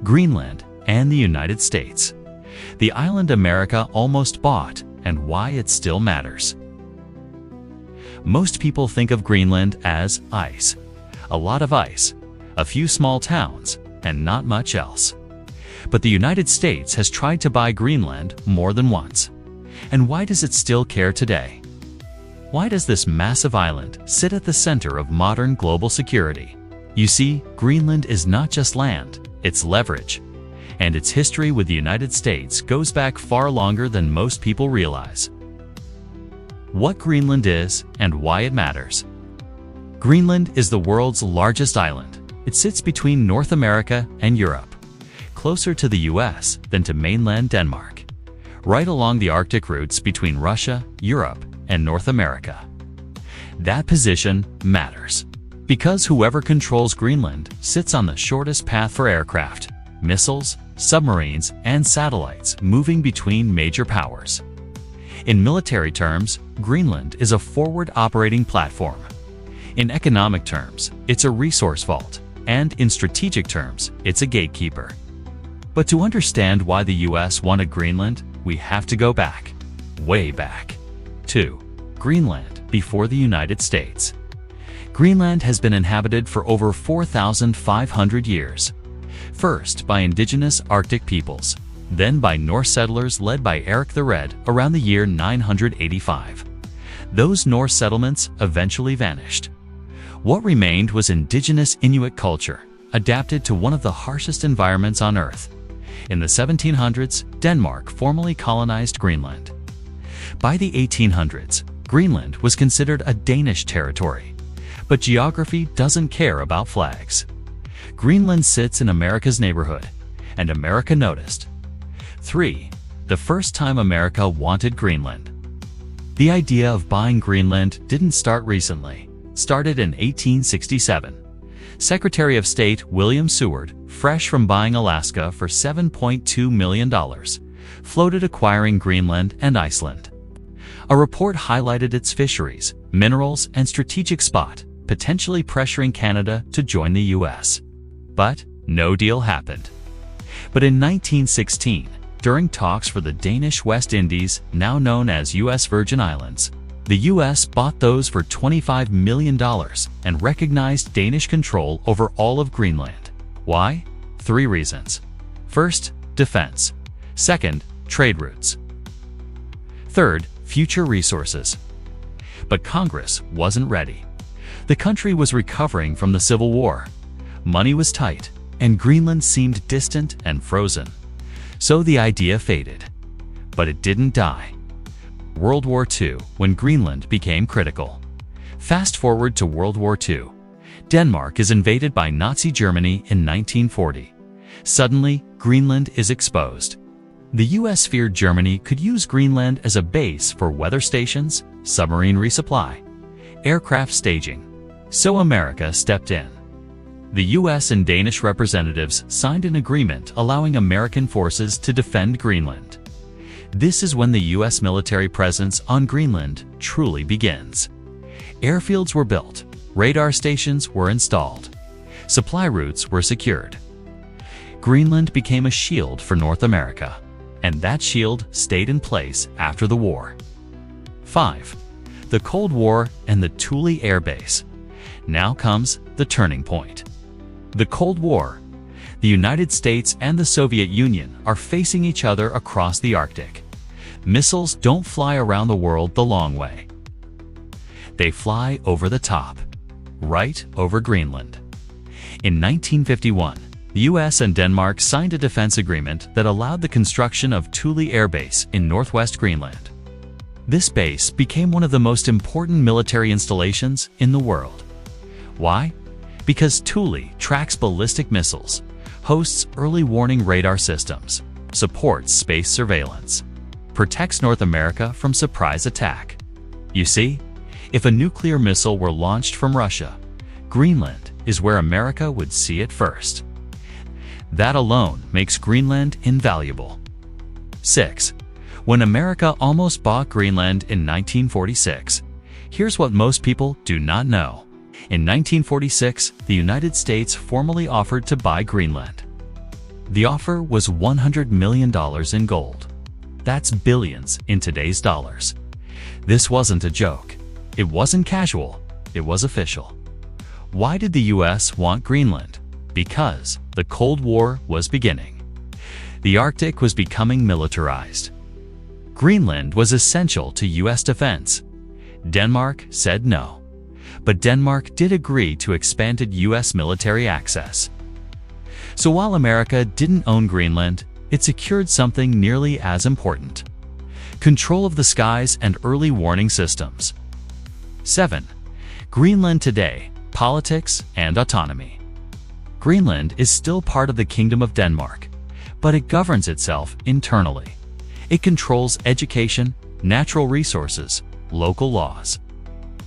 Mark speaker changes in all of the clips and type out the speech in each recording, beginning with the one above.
Speaker 1: Greenland, and the United States. The island America almost bought, and why it still matters. Most people think of Greenland as ice. A lot of ice, a few small towns, and not much else. But the United States has tried to buy Greenland more than once. And why does it still care today? Why does this massive island sit at the center of modern global security? You see, Greenland is not just land, it's leverage. And its history with the United States goes back far longer than most people realize. What Greenland is and why it matters. Greenland is the world's largest island. It sits between North America and Europe, closer to the US than to mainland Denmark, right along the Arctic routes between Russia, Europe, and North America. That position matters, because whoever controls Greenland sits on the shortest path for aircraft, missiles, submarines, and satellites moving between major powers. In military terms, Greenland is a forward operating platform. In economic terms, it's a resource vault, and in strategic terms, it's a gatekeeper. But to understand why the US wanted Greenland, we have to go back, way back, to Greenland before the United States. Greenland has been inhabited for over 4,500 years. First by indigenous Arctic peoples, then by Norse settlers led by Eric the Red around the year 985. Those Norse settlements eventually vanished. What remained was indigenous Inuit culture, adapted to one of the harshest environments on Earth. In the 1700s, Denmark formally colonized Greenland. By the 1800s, Greenland was considered a Danish territory. But geography doesn't care about flags. Greenland sits in America's neighborhood, and America noticed. 3. The first time America wanted Greenland. The idea of buying Greenland didn't start recently. It started in 1867. Secretary of State William Seward, fresh from buying Alaska for $7.2 million, floated acquiring Greenland and Iceland. A report highlighted its fisheries, minerals, and strategic spot, potentially pressuring Canada to join the US. But no deal happened. But in 1916, during talks for the Danish West Indies, now known as US Virgin Islands, the US bought those for $25 million and recognized Danish control over all of Greenland. Why? 3 reasons. First, defense. Second, trade routes. Third, future resources. But Congress wasn't ready. The country was recovering from the Civil War. Money was tight, and Greenland seemed distant and frozen. So the idea faded. But it didn't die. World War II, when Greenland became critical. Fast forward to World War II. Denmark is invaded by Nazi Germany in 1940. Suddenly, Greenland is exposed. The US feared Germany could use Greenland as a base for weather stations, submarine resupply, aircraft staging. So America stepped in. The US and Danish representatives signed an agreement allowing American forces to defend Greenland. This is when the US military presence on Greenland truly begins. Airfields were built, radar stations were installed, supply routes were secured. Greenland became a shield for North America, and that shield stayed in place after the war. 5. The Cold War and the Thule Air Base. Now comes the turning point. The Cold War. The United States and the Soviet Union are facing each other across the Arctic. Missiles don't fly around the world the long way. They fly over the top, right over Greenland. In 1951, the US and Denmark signed a defense agreement that allowed the construction of Thule Air Base in northwest Greenland. This base became one of the most important military installations in the world. Why? Because Thule tracks ballistic missiles, hosts early warning radar systems, supports space surveillance, protects North America from surprise attack. You see, if a nuclear missile were launched from Russia, Greenland is where America would see it first. That alone makes Greenland invaluable. 6. When America almost bought Greenland in 1946, here's what most people do not know. In 1946, the United States formally offered to buy Greenland. The offer was $100 million in gold. That's billions in today's dollars. This wasn't a joke. It wasn't casual. It was official. Why did the US want Greenland? Because the Cold War was beginning. The Arctic was becoming militarized. Greenland was essential to US defense. Denmark said no. But Denmark did agree to expanded US military access. So while America didn't own Greenland, it secured something nearly as important: control of the skies and early warning systems. 7. Greenland today, politics and autonomy. Greenland is still part of the Kingdom of Denmark, but it governs itself internally. It controls education, natural resources, local laws.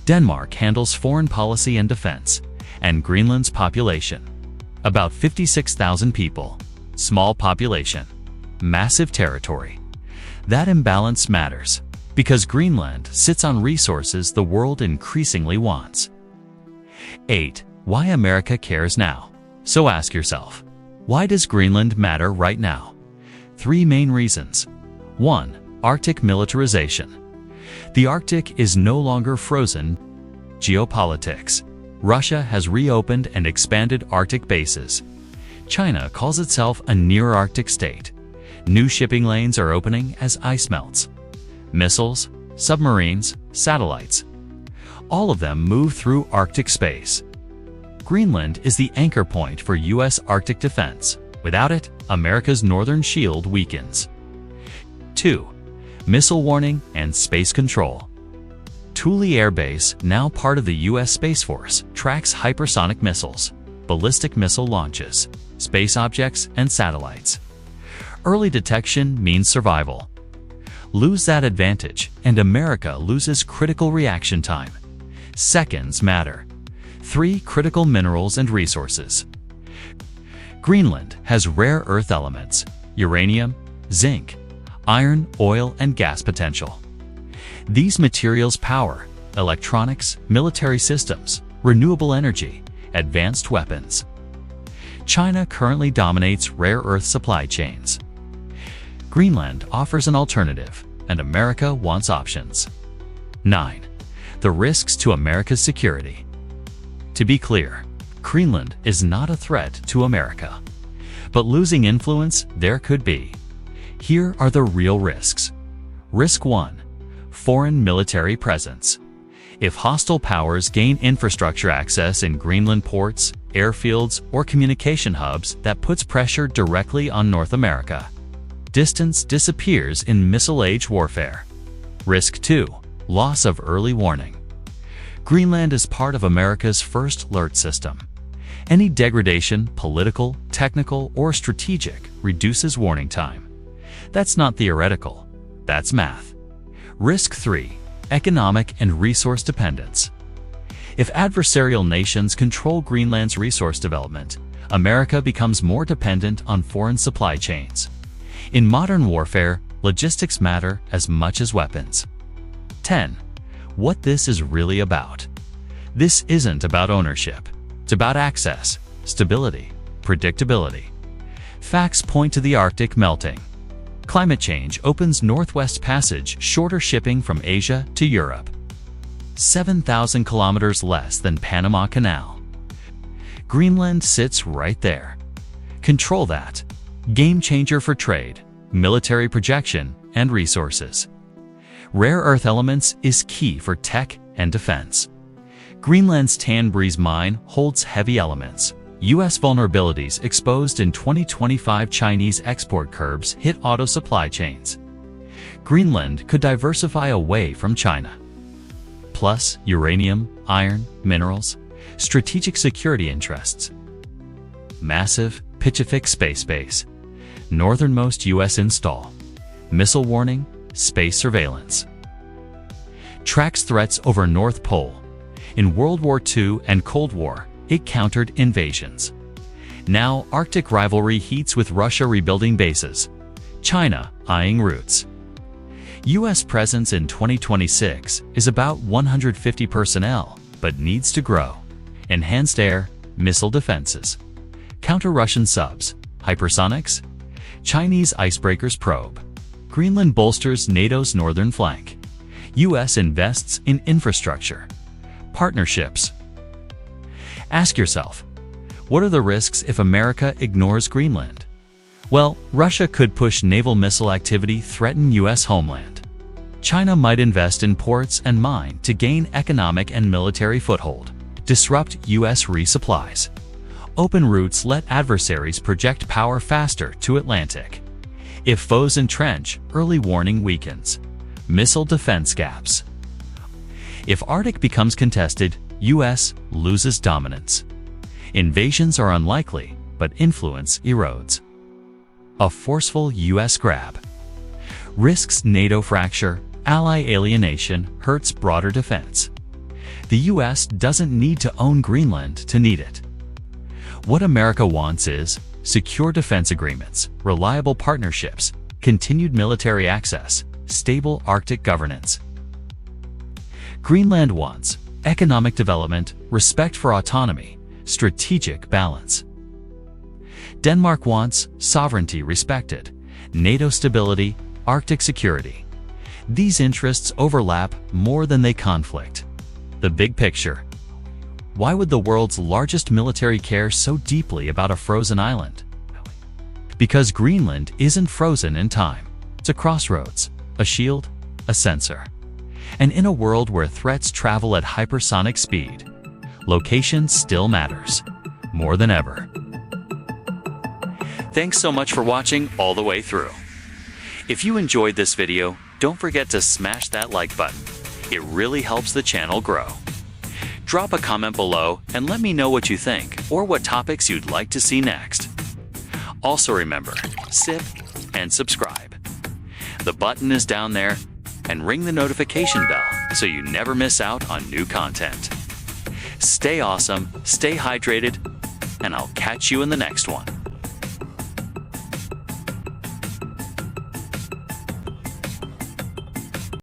Speaker 1: Denmark handles foreign policy and defense, and Greenland's population. About 56,000 people. Small population. Massive territory. That imbalance matters, because Greenland sits on resources the world increasingly wants. 8. Why America cares now. So ask yourself, why does Greenland matter right now? 3 main reasons. 1. Arctic militarization. The Arctic is no longer frozen. Geopolitics. Russia has reopened and expanded Arctic bases. China calls itself a near-Arctic state. New shipping lanes are opening as ice melts. Missiles, submarines, satellites. All of them move through Arctic space. Greenland is the anchor point for US Arctic defense. Without it, America's northern shield weakens. 2. Missile warning and space control. Thule Air Base, now part of the US Space Force, tracks hypersonic missiles, ballistic missile launches, space objects, and satellites. Early detection means survival. Lose that advantage, and America loses critical reaction time. Seconds matter. 3. Critical minerals and resources. Greenland has rare earth elements: uranium, zinc, iron, oil, and gas potential. These materials power electronics, military systems, renewable energy, advanced weapons. China currently dominates rare earth supply chains. Greenland offers an alternative, and America wants options. 9. The risks to America's security. To be clear, Greenland is not a threat to America. But losing influence there could be. Here are the real risks. Risk 1. Foreign military presence. If hostile powers gain infrastructure access in Greenland ports, airfields, or communication hubs, that puts pressure directly on North America. Distance disappears in missile-age warfare. Risk 2. Loss of early warning. Greenland is part of America's first alert system. Any degradation, political, technical, or strategic, reduces warning time. That's not theoretical. That's math. Risk 3. Economic and resource dependence. If adversarial nations control Greenland's resource development, America becomes more dependent on foreign supply chains. In modern warfare, logistics matter as much as weapons. 10. What this is really about. This isn't about ownership. It's about access, stability, predictability. Facts point to the Arctic melting. Climate change opens Northwest Passage, shorter shipping from Asia to Europe. 7,000 kilometers less than Panama Canal. Greenland sits right there. Control that. Game changer for trade, military projection, and resources. Rare earth elements is key for tech and defense. Greenland's Tan Breeze mine holds heavy elements. U.S. vulnerabilities exposed in 2025 Chinese export curbs hit auto supply chains. Greenland could diversify away from China. Plus, uranium, iron, minerals, strategic security interests. Massive Pacific space base. Northernmost U.S. install. Missile warning, space surveillance. Tracks threats over North Pole. In World War II and Cold War, it countered invasions. Now, Arctic rivalry heats with Russia rebuilding bases. China eyeing routes. U.S. presence in 2026 is about 150 personnel, but needs to grow. Enhanced air, missile defenses. Counter Russian subs. Hypersonics? Chinese icebreakers probe. Greenland bolsters NATO's northern flank. US invests in infrastructure. Partnerships. Ask yourself, what are the risks if America ignores Greenland? Well, Russia could push naval missile activity threaten US homeland. China might invest in ports and mine to gain economic and military foothold, disrupt US resupplies. Open routes let adversaries project power faster to Atlantic. If foes entrench, early warning weakens. Missile defense gaps. If Arctic becomes contested, US loses dominance. Invasions are unlikely, but influence erodes. A forceful US grab. Risks NATO fracture, ally alienation, hurts broader defense. The US doesn't need to own Greenland to need it. What America wants is secure defense agreements, reliable partnerships, continued military access, stable Arctic governance. Greenland wants economic development, respect for autonomy, strategic balance. Denmark wants sovereignty respected, NATO stability, Arctic security. These interests overlap more than they conflict. The big picture. Why would the world's largest military care so deeply about a frozen island? Because Greenland isn't frozen in time. It's a crossroads, a shield, a sensor. And in a world where threats travel at hypersonic speed, location still matters, more than ever. Thanks so much for watching all the way through. If you enjoyed this video, don't forget to smash that like button. It really helps the channel grow. Drop a comment below and let me know what you think or what topics you'd like to see next. Also remember, sip and subscribe. The button is down there, and ring the notification bell so you never miss out on new content. Stay awesome, stay hydrated, and I'll catch you in the next one.